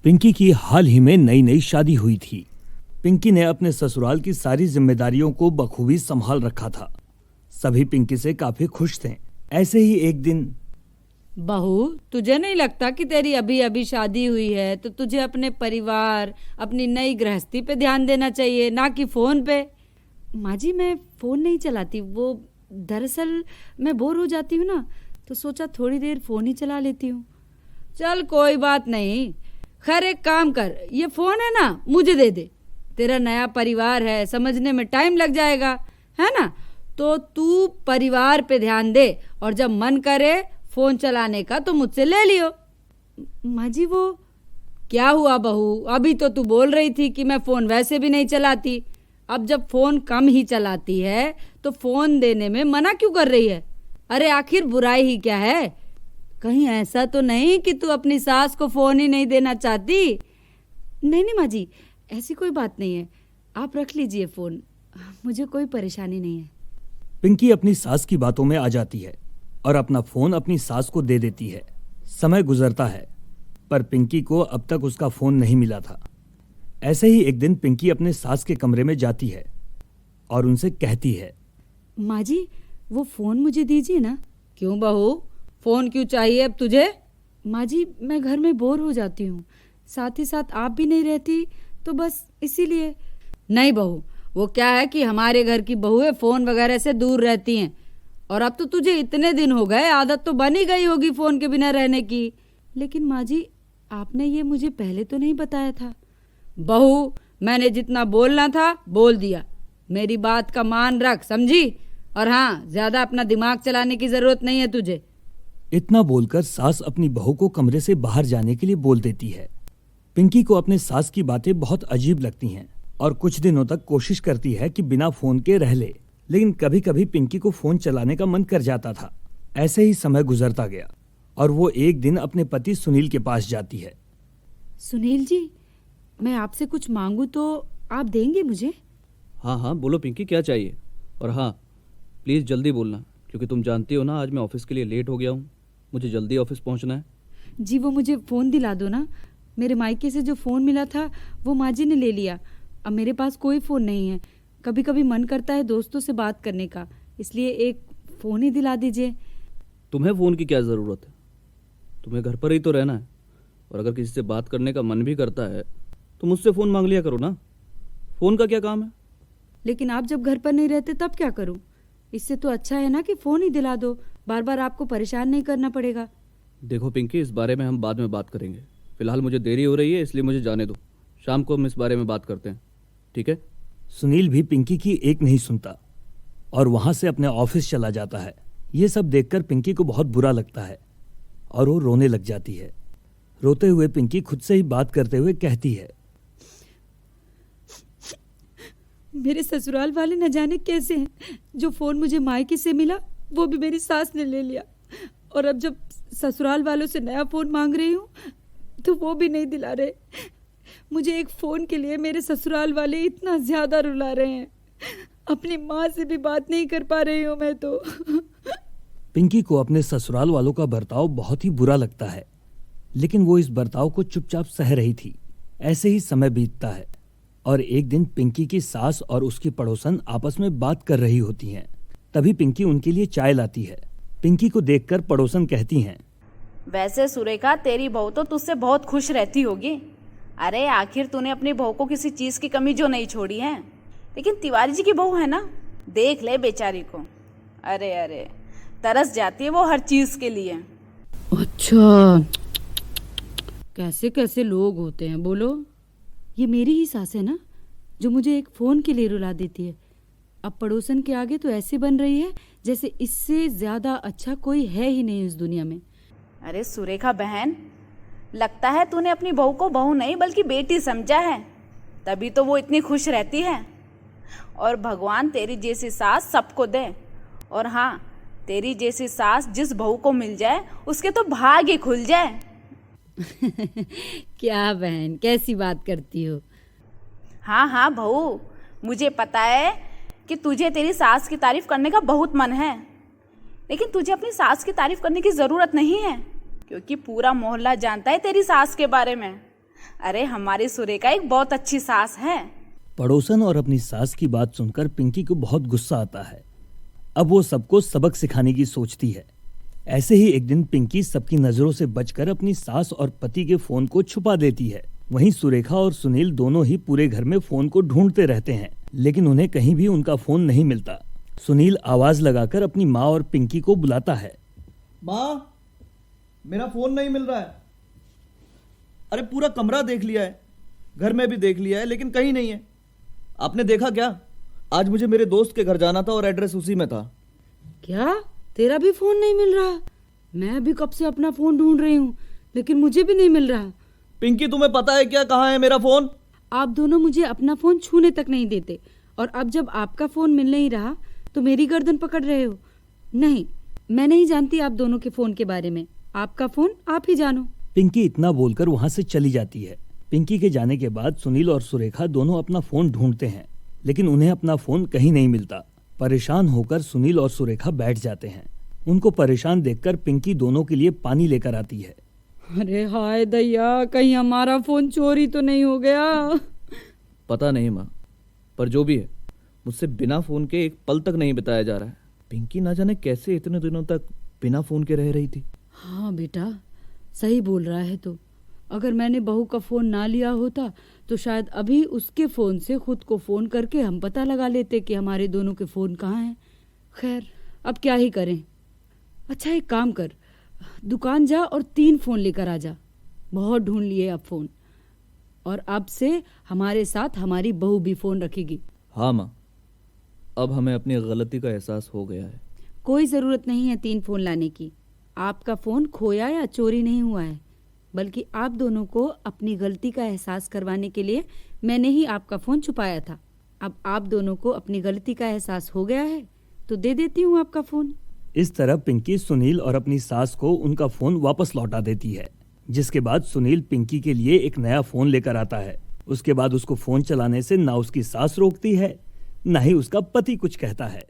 पिंकी की हाल ही में नई नई शादी हुई थी। पिंकी ने अपने ससुराल की सारी जिम्मेदारियों को बखूबी संभाल रखा था। सभी पिंकी से काफी खुश थे। ऐसे ही एक दिन, बहू, तुझे नहीं लगता कि तेरी अभी अभी शादी हुई है तो तुझे अपने परिवार, अपनी नई गृहस्थी पे ध्यान देना चाहिए, ना कि फोन पे? माँ जी, मैं फोन नहीं चलाती। वो दरअसल मैं बोर हो जाती हूँ ना, तो सोचा थोड़ी देर फोन ही चला लेती हूँ। चल कोई बात नहीं। खैर एक काम कर, ये फोन है ना, मुझे दे दे। तेरा नया परिवार है, समझने में टाइम लग जाएगा, है ना? तो तू परिवार पे ध्यान दे और जब मन करे फोन चलाने का तो मुझसे ले लियो। माँ जी, वो क्या हुआ बहू? अभी तो तू बोल रही थी कि मैं फोन वैसे भी नहीं चलाती। अब जब फोन कम ही चलाती है तो फोन देने में मना क्यों कर रही है? अरे आखिर बुराई ही क्या है? कहीं ऐसा तो नहीं कि तू अपनी सास को फोन ही नहीं देना चाहती? नहीं नहीं माँ जी, ऐसी कोई बात नहीं है। आप रख लीजिए फोन, मुझे कोई परेशानी नहीं है। पिंकी अपनी सास की बातों में आ जाती है और अपना फोन अपनी सास को दे देती है। समय गुजरता है पर पिंकी को अब तक उसका फोन नहीं मिला था। ऐसे ही एक दिन पिंकी अपने सास के कमरे में जाती है और उनसे कहती है, माँ जी, वो फोन मुझे दीजिए ना। क्यों बहू, फोन क्यों चाहिए अब तुझे? माँ जी, मैं घर में बोर हो जाती हूँ, साथ ही साथ आप भी नहीं रहती, तो बस इसीलिए। नहीं बहू, वो क्या है कि हमारे घर की बहुएं फोन वगैरह से दूर रहती हैं, और अब तो तुझे इतने दिन हो गए, आदत तो बन ही गई होगी फोन के बिना रहने की। लेकिन माँ जी, आपने ये मुझे पहले तो नहीं बताया था। बहू, मैंने जितना बोलना था बोल दिया। मेरी बात का मान रख, समझी? और हाँ, ज्यादा अपना दिमाग चलाने की जरूरत नहीं है तुझे। इतना बोलकर सास अपनी बहू को कमरे से बाहर जाने के लिए बोल देती है। पिंकी को अपने सास की बातें बहुत अजीब लगती हैं और कुछ दिनों तक कोशिश करती है कि बिना फोन के रह ले, लेकिन कभी कभी पिंकी को फोन चलाने का मन कर जाता था। ऐसे ही समय गुजरता गया और वो एक दिन अपने पति सुनील के पास जाती है। सुनील जी, मैं आपसे कुछ मांगू तो आप देंगे मुझे? हाँ हाँ बोलो पिंकी, क्या चाहिए? और हाँ, प्लीज़ जल्दी बोलना, क्योंकि तुम जानती हो ना आज मैं ऑफिस के लिए लेट हो गया हूँ। मुझे जल्दी ऑफिस पहुँचना है। जी वो मुझे फ़ोन दिला दो ना। मेरे मायके से जो फ़ोन मिला था वो माँ जी ने ले लिया। अब मेरे पास कोई फ़ोन नहीं है। कभी कभी मन करता है दोस्तों से बात करने का, इसलिए एक फ़ोन ही दिला दीजिए। तुम्हें फ़ोन की क्या ज़रूरत है? तुम्हें घर पर ही तो रहना है, और अगर किसी से बात करने का मन भी करता है तो मुझसे फ़ोन मांग लिया करो ना। फ़ोन का क्या काम है? लेकिन आप जब घर पर नहीं रहते तब क्या करूं? इससे तो अच्छा है ना कि फ़ोन ही दिला दो, बार बार आपको परेशान नहीं करना पड़ेगा। देखो पिंकी, इस बारे में हम बाद में बात करेंगे। फिलहाल मुझे देरी हो रही है, इसलिए मुझे जाने दो। शाम को हम इस बारे में बात करते हैं, ठीक है? सुनील भी पिंकी की एक नहीं सुनता और वहां से अपने ऑफिस चला जाता है। ये सब देखकर पिंकी को बहुत बुरा लगता है और वो रोने लग जाती है। रोते हुए पिंकी खुद से ही बात करते हुए कहती है, मेरे ससुराल वाले न जाने कैसे हैं, जो फ़ोन मुझे मायके से मिला वो भी मेरी सास ने ले लिया, और अब जब ससुराल वालों से नया फ़ोन मांग रही हूँ तो वो भी नहीं दिला रहे। मुझे एक फ़ोन के लिए मेरे ससुराल वाले इतना ज़्यादा रुला रहे हैं। अपनी माँ से भी बात नहीं कर पा रही हूँ मैं तो। पिंकी को अपने ससुराल वालों का बर्ताव बहुत ही बुरा लगता है, लेकिन वो इस बर्ताव को चुपचाप सह रही थी। ऐसे ही समय बीतता है और एक दिन पिंकी की सास और उसकी पड़ोसन आपस में बात कर रही होती हैं। तभी पिंकी उनके लिए चाय लाती है। पिंकी को देखकर पड़ोसन कहती हैं, वैसे सुरेखा, तेरी बहू तो तुझसे बहुत खुश रहती होगी। अरे आखिर तूने अपनी बहू को किसी चीज़ की कमी जो नहीं छोड़ी है। लेकिन तिवारी जी की बहू है ना, देख ले बेचारी को। अरे अरे, तरस जाती है वो हर चीज़ के लिए। अच्छा, कैसे कैसे लोग होते हैं बोलो। ये मेरी ही सास है ना, जो मुझे एक फ़ोन के लिए रुला देती है। अब पड़ोसन के आगे तो ऐसे बन रही है जैसे इससे ज़्यादा अच्छा कोई है ही नहीं इस दुनिया में। अरे सुरेखा बहन, लगता है तूने अपनी बहू को बहू नहीं बल्कि बेटी समझा है, तभी तो वो इतनी खुश रहती है। और भगवान तेरी जैसी सास सबको दे। और हाँ, तेरी जैसी सास जिस बहू को मिल जाए उसके तो भाग ही खुल जाए। क्या बहन, कैसी बात करती हो? हाँ हाँ बहू, मुझे पता है कि तुझे तेरी सास की तारीफ करने का बहुत मन है, लेकिन तुझे अपनी सास की तारीफ करने की ज़रूरत नहीं है, क्योंकि पूरा मोहल्ला जानता है तेरी सास के बारे में। अरे हमारी सुरेखा एक बहुत अच्छी सास है। पड़ोसन और अपनी सास की बात सुनकर पिंकी को बहुत गुस्सा आता है। अब वो सबको सबक सिखाने की सोचती है। ऐसे ही एक दिन पिंकी सबकी नजरों से बचकर अपनी सास और पति के फोन को छुपा देती है। वहीं सुरेखा और सुनील दोनों ही पूरे घर में फोन को ढूंढते रहते हैं, लेकिन उन्हें कहीं भी उनका फोन नहीं मिलता। सुनील आवाज लगाकर अपनी माँ और पिंकी को बुलाता है। माँ, मेरा फोन नहीं मिल रहा है। अरे पूरा कमरा देख लिया है, घर में भी देख लिया है, लेकिन कहीं नहीं है। आपने देखा क्या? आज मुझे मेरे दोस्त के घर जाना था और एड्रेस उसी में था। क्या तेरा भी फोन नहीं मिल रहा? मैं भी कब से अपना फोन ढूंढ रही हूँ, लेकिन मुझे भी नहीं मिल रहा। पिंकी, तुम्हें पता है क्या कहाँ है मेरा फोन? आप दोनों मुझे अपना फोन छूने तक नहीं देते, और अब जब आपका फोन मिल नहीं रहा तो मेरी गर्दन पकड़ रहे हो। नहीं, मैं नहीं जानती आप दोनों के फोन के बारे में। आपका फोन आप ही जानो। पिंकी इतना बोलकर वहां से चली जाती है। पिंकी के जाने के बाद सुनील और सुरेखा दोनों अपना फोन ढूंढते हैं, लेकिन उन्हें अपना फोन कहीं नहीं मिलता। परेशान होकर सुनील और सुरेखा बैठ जाते हैं। उनको परेशान देखकर पिंकी दोनों के लिए पानी लेकर आती है। अरे हाय दैया, कहीं हमारा फोन चोरी तो नहीं हो गया? पता नहीं माँ, पर जो भी है, मुझसे बिना फोन के एक पल तक नहीं बिताया जा रहा है। पिंकी ना जाने कैसे इतने दिनों तक बिना फोन के रह रही थी। हाँ बेटा, सही बोल रहा है। तो अगर मैंने बहू का फोन ना लिया होता तो शायद अभी उसके फोन से खुद को फोन करके हम पता लगा लेते कि हमारे दोनों के फोन कहाँ हैं। खैर, अब क्या ही करें। अच्छा, एक काम कर, दुकान जा और 3 फोन लेकर आ जा। बहुत ढूंढ लिए अब फोन, और अब से हमारे साथ हमारी बहू भी फोन रखेगी। हाँ माँ, अब हमें अपनी गलती का एहसास हो गया है। कोई ज़रूरत नहीं है 3 फोन लाने की। आपका फ़ोन खोया या चोरी नहीं हुआ है, बल्कि आप दोनों को अपनी गलती का एहसास करवाने के लिए मैंने ही आपका फ़ोन छुपाया था। अब आप दोनों को अपनी गलती का एहसास हो गया है तो दे देती हूँ आपका फ़ोन। इस तरह पिंकी सुनील और अपनी सास को उनका फोन वापस लौटा देती है, जिसके बाद सुनील पिंकी के लिए एक नया फोन लेकर आता है। उसके बाद उसको फोन चलाने से ना उसकी सास रोकती है, ना ही उसका पति कुछ कहता है।